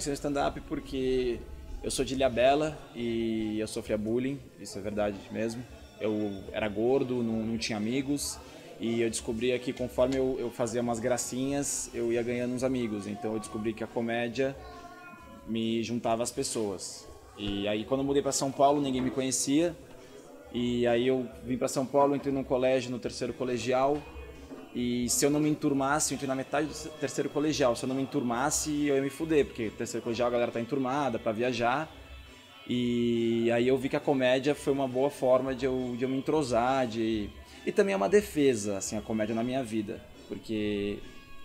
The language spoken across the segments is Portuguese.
comecei no stand-up porque eu sou de Ilhabela e eu sofria bullying, isso é verdade mesmo. Eu era gordo, não tinha amigos e eu descobria que conforme eu fazia umas gracinhas, eu ia ganhando uns amigos. Então eu descobri que a comédia me juntava às pessoas. E aí quando eu mudei para São Paulo, ninguém me conhecia. E aí eu vim para São Paulo, entrei num colégio, no terceiro colegial. E se eu não me enturmasse, eu entrei na metade do terceiro colegial. Se eu não me enturmasse, eu ia me fuder, porque terceiro colegial a galera tá enturmada para viajar. E aí eu vi que a comédia foi uma boa forma de eu me entrosar, e também é uma defesa, assim, a comédia na minha vida, porque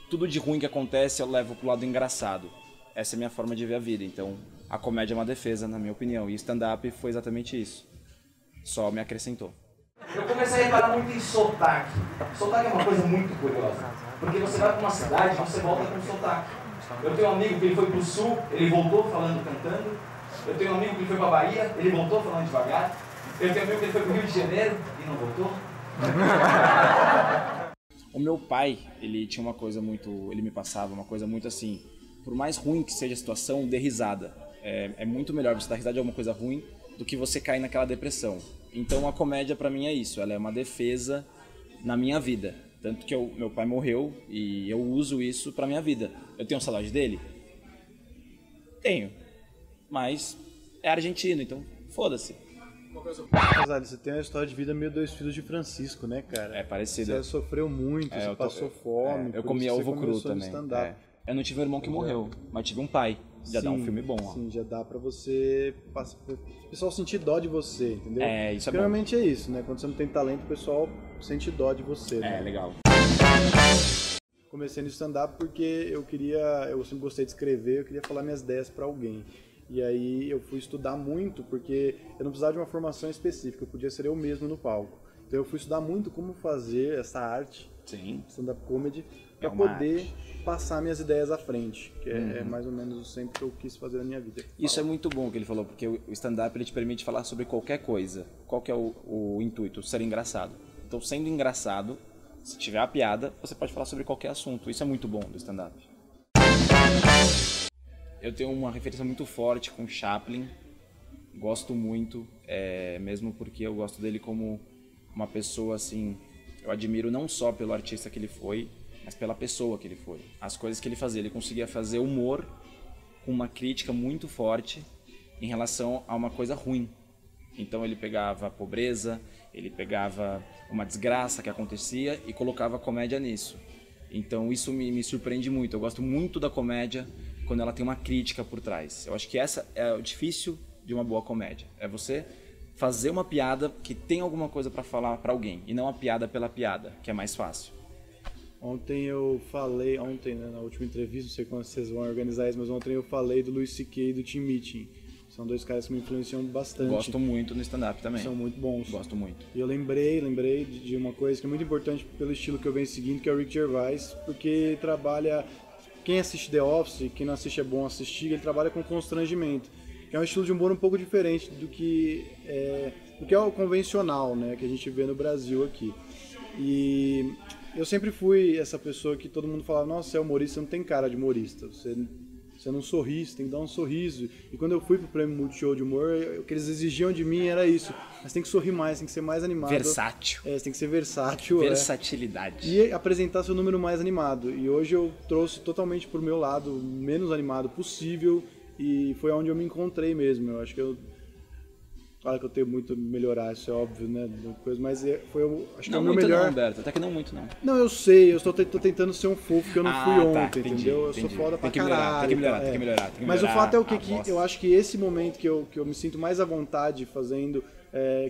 tudo de ruim que acontece eu levo pro lado engraçado. Essa é a minha forma de ver a vida, então a comédia é uma defesa, na minha opinião, e stand-up foi exatamente isso, só me acrescentou. Eu comecei a reparar muito em sotaque. Sotaque é uma coisa muito curiosa, porque você vai para uma cidade e você volta com sotaque. Eu tenho um amigo que ele foi pro sul, ele voltou falando, cantando. Eu tenho um amigo que foi pra Bahia, ele voltou falando devagar. Eu tenho um amigo que ele foi pro Rio de Janeiro e não voltou. O meu pai, ele tinha uma coisa muito... Ele me passava uma coisa muito assim... Por mais ruim que seja a situação, dê risada. É muito melhor você dar risada de alguma coisa ruim do que você cair naquela depressão. Então a comédia pra mim é isso. Ela é uma defesa na minha vida. Tanto que meu pai morreu e eu uso isso pra minha vida. Eu tenho saudade dele? Tenho. Mas é argentino, então foda-se. Mas, você tem uma história de vida meio Dois Filhos de Francisco, né, cara? É parecido. Você sofreu muito, você passou fome. Eu comia ovo cru também. Eu não tive um irmão que morreu, mas tive um pai. Já dá um filme bom, ó. Sim, já dá pra você... O pessoal sentir dó de você, entendeu? Isso é bom. Geralmente é isso, né? Quando você não tem talento, o pessoal sente dó de você. Né? Legal. Comecei no stand-up porque eu sempre gostei de escrever, eu queria falar minhas ideias pra alguém. E aí eu fui estudar muito, porque eu não precisava de uma formação específica, eu podia ser eu mesmo no palco. Então eu fui estudar muito como fazer essa arte, stand-up comedy, para poder passar minhas ideias à frente, que é mais ou menos o sempre que eu quis fazer na minha vida. Isso é muito bom que ele falou, porque o stand-up ele te permite falar sobre qualquer coisa. Qual que é o intuito? Ser engraçado. Então, sendo engraçado, se tiver a piada, você pode falar sobre qualquer assunto. Isso é muito bom do stand-up. Eu tenho uma referência muito forte com Chaplin, gosto muito, mesmo porque eu gosto dele como uma pessoa assim, eu admiro não só pelo artista que ele foi, mas pela pessoa que ele foi. As coisas que ele fazia, ele conseguia fazer humor com uma crítica muito forte em relação a uma coisa ruim. Então ele pegava a pobreza, ele pegava uma desgraça que acontecia e colocava comédia nisso. Então isso me surpreende muito, eu gosto muito da comédia quando ela tem uma crítica por trás. Eu acho que essa é o difícil de uma boa comédia. É você fazer uma piada que tem alguma coisa para falar para alguém, e não a piada pela piada, que é mais fácil. Ontem eu falei, né, na última entrevista, não sei quando vocês vão organizar isso, mas ontem eu falei do Louis C.K. e do Tim Minchin. São dois caras que me influenciam bastante. Gosto muito no stand-up também. São muito bons. Gosto muito. E eu lembrei de uma coisa que é muito importante pelo estilo que eu venho seguindo, que é o Rick Gervais, porque trabalha... Quem assiste The Office, quem não assiste é bom assistir, ele trabalha com constrangimento, que é um estilo de humor um pouco diferente do que é o convencional, né, que a gente vê no Brasil aqui. E eu sempre fui essa pessoa que todo mundo falava, nossa, você é humorista, você não tem cara de humorista, você não sorri, você tem que dar um sorriso. E quando eu fui pro Prêmio Multishow de Humor, o que eles exigiam de mim era isso, mas tem que sorrir mais, tem que ser mais animado. Versátil. Você tem que ser versátil. Versatilidade. E apresentar seu número mais animado. E hoje eu trouxe totalmente pro meu lado, menos animado possível, e foi onde eu me encontrei mesmo. Eu acho que claro que eu tenho muito a melhorar, isso é óbvio, né? Mas acho que é o meu melhor... Não, Humberto, até que não muito, não. Não, eu sei, eu tô tentando ser um fofo que eu não fui ontem, entendi, entendeu? Entendi. Eu sou foda pra caralho. Tem que melhorar. Mas o fato é o que eu acho que esse momento que eu me sinto mais à vontade fazendo,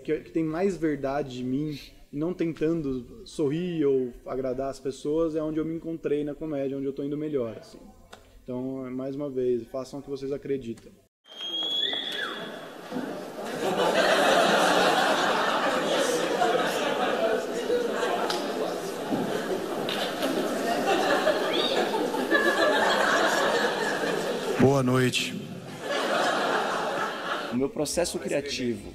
que tem mais verdade de mim, não tentando sorrir ou agradar as pessoas, é onde eu me encontrei na comédia, onde eu tô indo melhor, assim. Então, mais uma vez, façam o que vocês acreditam. Boa noite. O meu processo criativo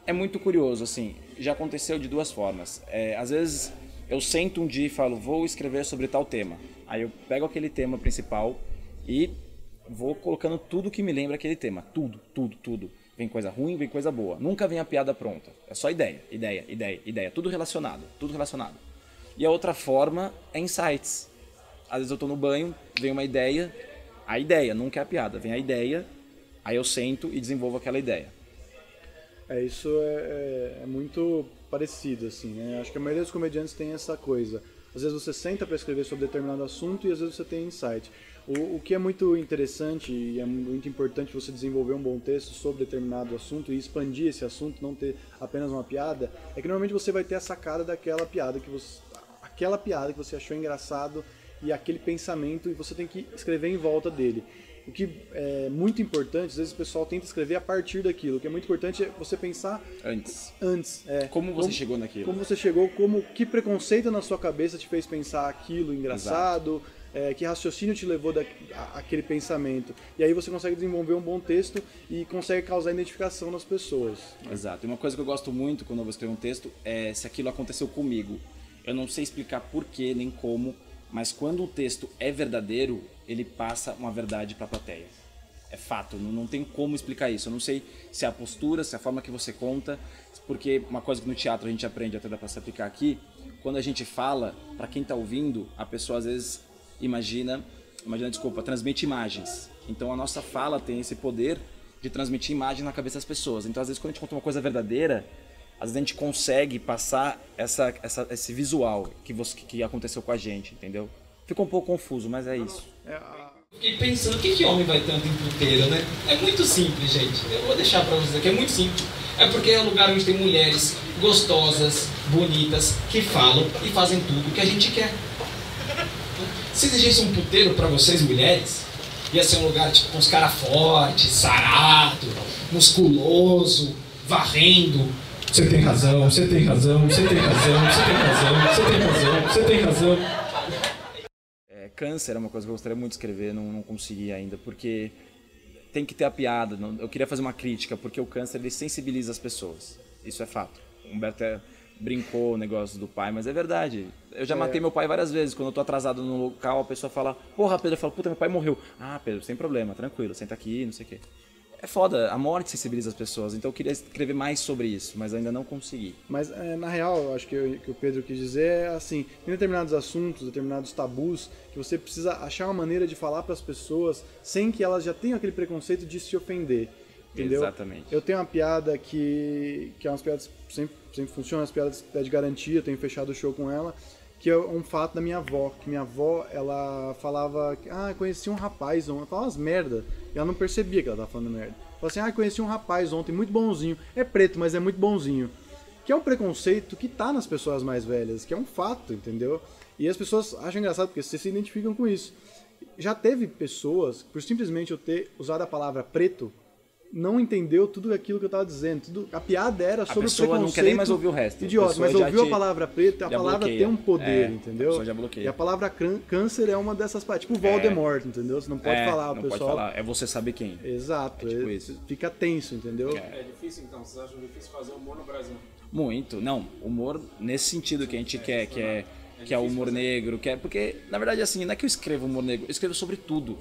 é muito curioso, assim, já aconteceu de duas formas. Às vezes eu sento um dia e falo, vou escrever sobre tal tema. Aí eu pego aquele tema principal e vou colocando tudo que me lembra aquele tema. Tudo, tudo, tudo. Vem coisa ruim, vem coisa boa. Nunca vem a piada pronta. É só ideia, ideia, ideia, ideia. Tudo relacionado, tudo relacionado. E a outra forma é insights. Às vezes eu tô no banho, vem uma ideia, a ideia, nunca é a piada. Vem a ideia, aí eu sento e desenvolvo aquela ideia. Isso é muito parecido, assim, né? Acho que a maioria dos comediantes tem essa coisa. Às vezes você senta para escrever sobre determinado assunto e às vezes você tem insight. O que é muito interessante e é muito importante você desenvolver um bom texto sobre determinado assunto e expandir esse assunto, não ter apenas uma piada, é que normalmente você vai ter a sacada daquela piada que você achou engraçado e aquele pensamento e você tem que escrever em volta dele. O que é muito importante, às vezes o pessoal tenta escrever a partir daquilo. O que é muito importante é você pensar antes. Como você chegou naquilo? Como você chegou, que preconceito na sua cabeça te fez pensar aquilo engraçado, que raciocínio te levou àquele pensamento. E aí você consegue desenvolver um bom texto e consegue causar identificação nas pessoas. Exato. E uma coisa que eu gosto muito quando eu vou escrever um texto é se aquilo aconteceu comigo. Eu não sei explicar porquê nem como, mas quando o texto é verdadeiro, ele passa uma verdade para a plateia. É fato, não tem como explicar isso. Eu não sei se é a postura, se é a forma que você conta, porque uma coisa que no teatro a gente aprende, até dá para se aplicar aqui, quando a gente fala, para quem está ouvindo, a pessoa às vezes transmite imagens. Então a nossa fala tem esse poder de transmitir imagem na cabeça das pessoas. Então às vezes quando a gente conta uma coisa verdadeira, às vezes a gente consegue passar esse visual que aconteceu com a gente, entendeu? Ficou um pouco confuso, mas é isso. Fiquei pensando, por que homem vai tanto em puteiro, né? É muito simples, gente. Eu vou deixar pra vocês aqui, é muito simples. É porque é um lugar onde tem mulheres gostosas, bonitas, que falam e fazem tudo que a gente quer. Se exigisse um puteiro pra vocês, mulheres, ia ser um lugar tipo com os caras fortes, sarado, musculoso, varrendo. Você tem razão, você tem razão, você tem razão, você tem razão, você tem razão, você tem razão. Câncer é uma coisa que eu gostaria muito de escrever, não consegui ainda, porque tem que ter a piada. Eu queria fazer uma crítica, porque o câncer ele sensibiliza as pessoas. Isso é fato. O Humberto brincou o negócio do pai, mas é verdade. Eu já matei meu pai várias vezes. Quando eu tô atrasado no local, a pessoa fala, porra, Pedro, eu falo, puta, meu pai morreu. Ah, Pedro, sem problema, tranquilo, senta aqui, não sei o quê. É foda, a morte sensibiliza as pessoas, então eu queria escrever mais sobre isso, mas ainda não consegui. Mas, na real, eu acho que o Pedro quis dizer é assim, tem determinados assuntos, determinados tabus, que você precisa achar uma maneira de falar para as pessoas sem que elas já tenham aquele preconceito de se ofender, entendeu? Exatamente. Eu tenho uma piada que é umas piadas sempre funcionam, as piadas de garantia, eu tenho fechado o show com ela, que é um fato da minha avó, que minha avó, ela falava, conheci um rapaz ontem, ela falava umas merda, e ela não percebia que ela tava falando merda. Falava assim, conheci um rapaz ontem, muito bonzinho, é preto, mas é muito bonzinho. Que é um preconceito que tá nas pessoas mais velhas, que é um fato, entendeu? E as pessoas acham engraçado, porque vocês se identificam com isso. Já teve pessoas, por simplesmente eu ter usado a palavra preto, não entendeu tudo aquilo que eu tava dizendo. A piada era sobre o preconceito. A pessoa não quer nem mais ouvir o resto. Idiota, mas ouviu a palavra preto, a palavra bloqueia. tem um poder, entendeu? A pessoa já bloqueia. E a palavra câncer é uma dessas partes. Tipo Voldemort, entendeu? Você não pode falar, não o pessoal... pode falar, é você saber quem. Exato, tipo isso. Fica tenso, entendeu? É difícil então, vocês acham difícil fazer humor no Brasil? Muito, não, humor nesse sentido que a gente quer, que é o humor negro, porque na verdade assim, não é que eu escrevo humor negro, eu escrevo sobre tudo.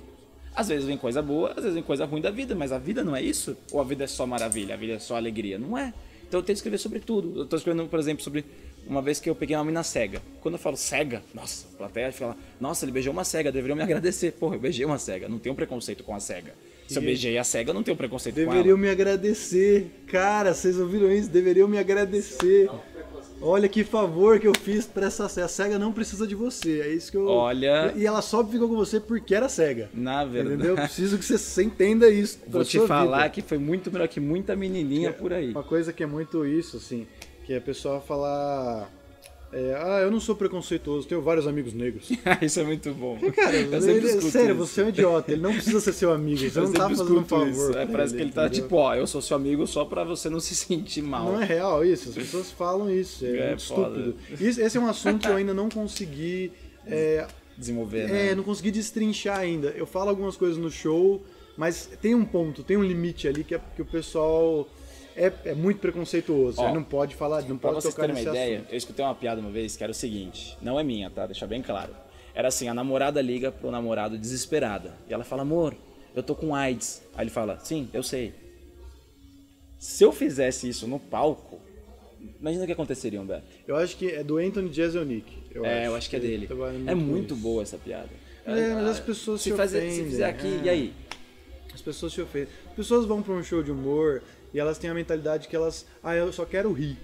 Às vezes vem coisa boa, às vezes vem coisa ruim da vida, mas a vida não é isso? Ou a vida é só maravilha, a vida é só alegria? Não é. Então eu tenho que escrever sobre tudo. Eu estou escrevendo, por exemplo, sobre uma vez que eu peguei uma mina cega. Quando eu falo cega, nossa, a plateia fala, nossa, ele beijou uma cega, deveriam me agradecer. Porra, eu beijei uma cega, não tenho preconceito com a cega. Se eu beijei a cega, eu não tenho preconceito com ela. Deveriam me agradecer. Cara, vocês ouviram isso? Deveriam me agradecer. Olha que favor que eu fiz pra essa cega. A cega não precisa de você. É isso que eu... Olha... E ela só ficou com você porque era cega. Na verdade. Entendeu? Preciso que você entenda isso. Vou te falar que foi muito melhor que muita menininha por aí. Uma coisa que é muito isso, assim, que a pessoa falar... eu não sou preconceituoso, tenho vários amigos negros. Isso é muito bom. Cara, sério, você é um idiota, ele não precisa ser seu amigo, você não tá fazendo um favor. Parece que ele tá tipo, eu sou seu amigo só pra você não se sentir mal. Não é real isso, as pessoas falam isso, é muito estúpido. Esse é um assunto que eu ainda não consegui desenvolver, né? Não consegui destrinchar ainda. Eu falo algumas coisas no show, mas tem um ponto, tem um limite ali que o pessoal... É muito preconceituoso, não pode falar, não pode tocar nesse assunto. Pra vocês terem uma ideia, eu escutei uma piada uma vez que era o seguinte, não é minha, tá? Deixa bem claro. Era assim, a namorada liga pro namorado desesperada, e ela fala, amor, eu tô com AIDS. Aí ele fala, sim, eu sei. Se eu fizesse isso no palco, imagina o que aconteceria, Humberto. Eu acho que é do Anthony Jeselnik. Eu acho que é dele. É muito boa essa piada. Mas as pessoas se ofendem. Se fizer aqui, e aí? As pessoas se ofendem. As pessoas vão pra um show de humor e elas têm a mentalidade que elas... eu só quero rir.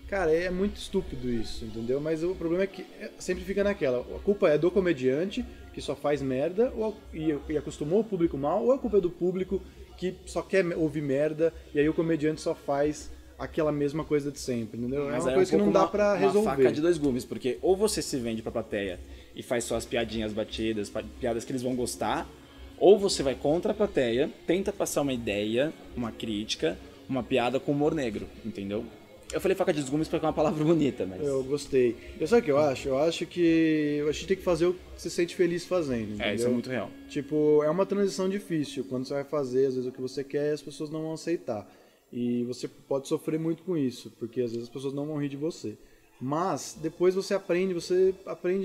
Cara, é muito estúpido isso, entendeu? Mas o problema é que sempre fica naquela. A culpa é do comediante, que só faz merda, e acostumou o público mal, ou a culpa é do público, que só quer ouvir merda, e aí o comediante só faz aquela mesma coisa de sempre, entendeu? Mas é uma coisa que não dá pra resolver. Uma faca de dois gumes, porque ou você se vende pra plateia e faz só as piadinhas batidas, piadas que eles vão gostar, ou você vai contra a plateia, tenta passar uma ideia, uma crítica, uma piada com humor negro, entendeu? Eu falei faca de dois gumes porque é uma palavra bonita, mas... Eu gostei. Sabe o que eu acho? Eu acho que a gente tem que fazer o que você sente feliz fazendo, entendeu? Isso é muito real. Tipo, é uma transição difícil. Quando você vai fazer, às vezes, o que você quer, as pessoas não vão aceitar. E você pode sofrer muito com isso, porque às vezes as pessoas não vão rir de você. Mas, depois você aprende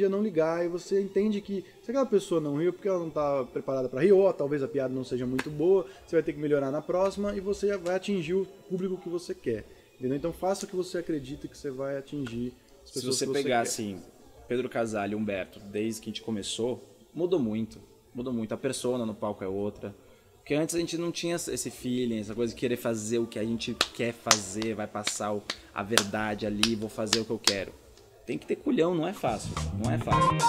a não ligar, e você entende que se aquela pessoa não riu, porque ela não está preparada para rir, ou talvez a piada não seja muito boa, você vai ter que melhorar na próxima, e você vai atingir o público que você quer. Entendeu? Então faça o que você acredita que você vai atingir as pessoas. Se você pegar assim, Pedro Casale e Humberto, desde que a gente começou, mudou muito. A persona no palco é outra. Porque antes a gente não tinha esse feeling, essa coisa de querer fazer o que a gente quer fazer, vai passar a verdade ali, vou fazer o que eu quero. Tem que ter culhão, não é fácil. Não é fácil.